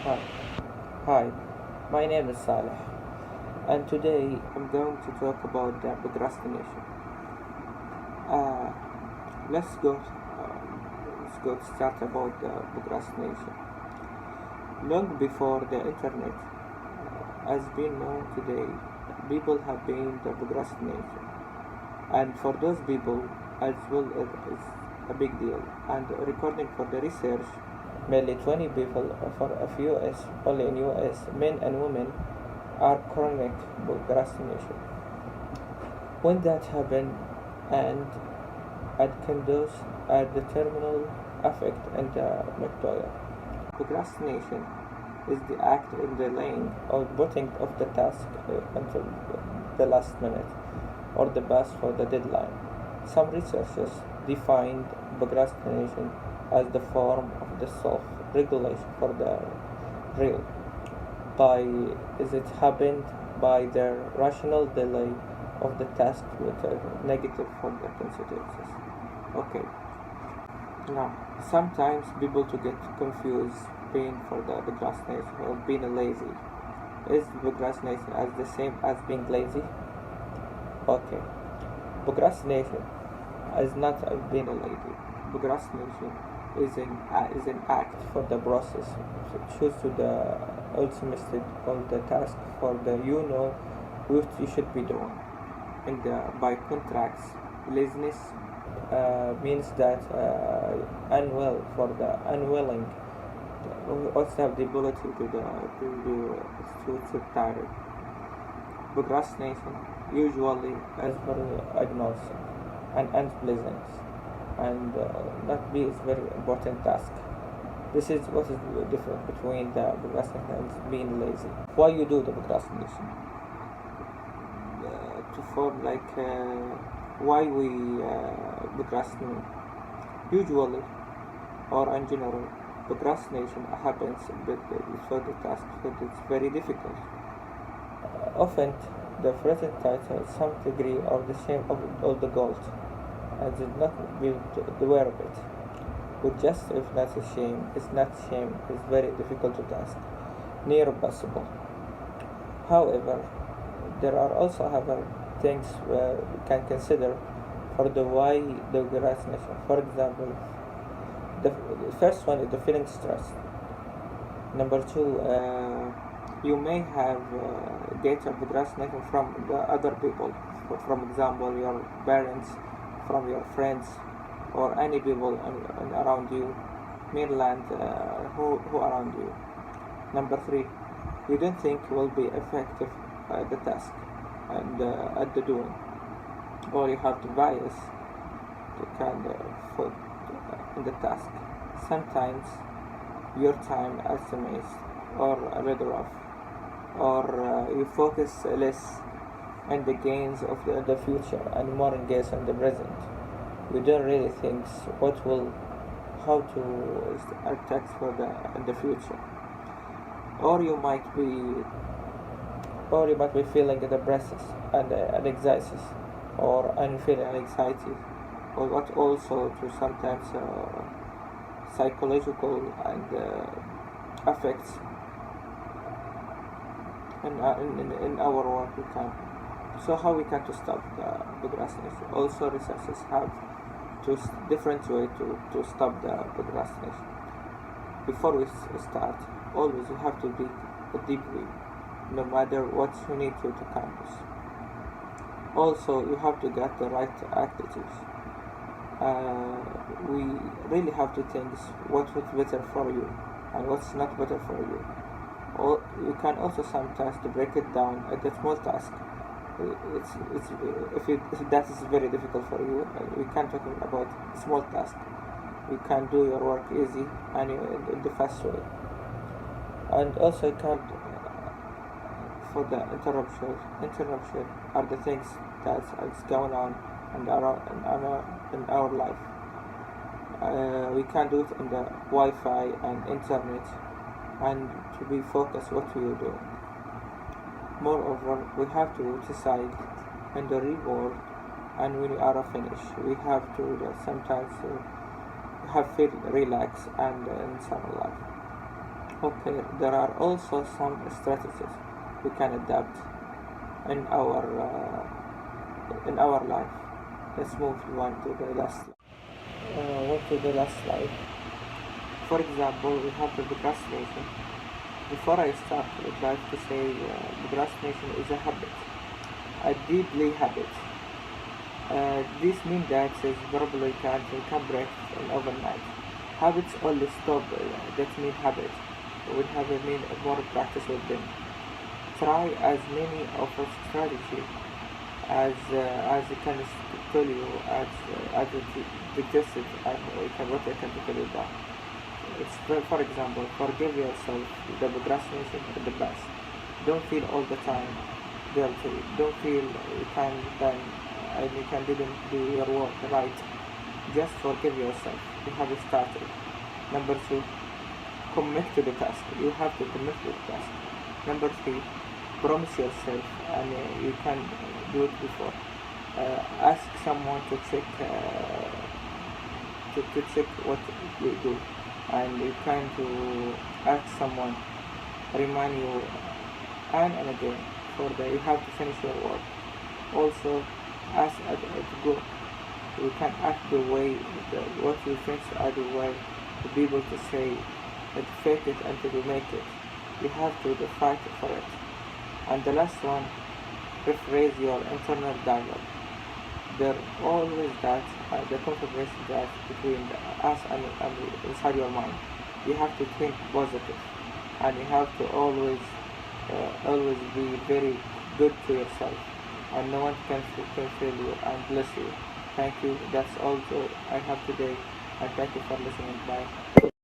Hi, hi. My name is Saleh, and today I'm going to talk about procrastination. Uh, let's go. Let's go to start about procrastination. Long before the internet has been known today, people have been the procrastination, and for those people, as well, it's a big deal. And according for the research, merely 20 people for a few US, only in US, men and women are chronic procrastination. When that happens, and it can cause a determinal effect in the employer. Procrastination is the act of delaying or putting off the task until the last minute or the best for the deadline. Some researchers defined procrastination as the form of the self-regulation for the real by is it happened by the rational delay of the task with a negative for the consequences. Okay, now sometimes people to get confused being for the procrastination or being lazy. Is procrastination as the same as being lazy? Okay, procrastination is not being lazy. Procrastination is an act for the process. Choose to the ultimate state of the task for the what you should be doing. And by contracts, laziness means that unwilling also have the ability to tired. Procrastination usually is very ignorance and unpleasant and not be is very important task. This is what is the difference between the procrastination and being lazy. Why you do the procrastination? To form why we procrastinate. Usually, or in general, procrastination happens before the task because it's very difficult. Often, the present title some degree of the shame of all the goals, and did not be aware of it. With just if not a shame, is not shame is very difficult to task, near impossible. However, there are also other things where we can consider for the why the procrastination. For example, the first one is the feeling stress. Number two, you may have get a procrastination from the other people. From example, your parents, from your friends, or any people around you, mainland who around you. Number three, you don't think will be effective at the task and at the doing, or you have to bias to kind of put in the task. Sometimes your time estimates or rather off, or you focus less on the gains of the future and more engaged in the present. You don't really think what will how to attack for the in the future, or you might be feeling the breathless and anxiety, or feeling anxiety, or what also to sometimes psychological and affects in our work we can. So how we can to stop the procrastination? Also researchers have different way to stop the procrastination. Before we start, always you have to dig deeply, no matter what you need to accomplish. Also, you have to get the right attitudes. We really have to think what's better for you and what's not better for you. Or you can also sometimes to break it down at a small task. If that is very difficult for you, we can talk about small task. You can do your work easy and in the fast way. And also you can for the interruption are the things that is going on in our life. We can do it in the Wi-Fi and internet, and to be focused what we are doing. Moreover, we have to decide in the real world, and when we are finished, we have to sometimes have feel relax and in some life. Okay, there are also some strategies we can adapt in our life. Let's move on to the last. What to the last slide. For example, we have the procrastination. Before I start, I would like to say procrastination is a habit, a deeply habit. This means that is probably can break in overnight. Habits only stop that mean habit. We have a mean more practice with them. Try as many of a strategy as I can tell you as it suggested. What I can tell you that. It's for example, forgive yourself the procrastination in the past. Don't feel all the time guilty. Don't feel you can then and you can didn't do your work right. Just forgive yourself. You have started. Number two, commit to the task. You have to commit to the task. Number three, promise yourself, and you can do it before. Ask someone to check to check what you do, and you can to ask someone remind you and again for the you have to finish your work. Also, ask to go. You can act the way what you think are the way to be able to say and fake it until you make it. You have to fight for it. And the last one, rephrase your internal dialogue. There always that the configuration that between us and inside your mind. You have to think positive, and you have to always be very good to yourself, and no one can fail you and bless you. Thank you. That's all I have today, and thank you for listening. Bye.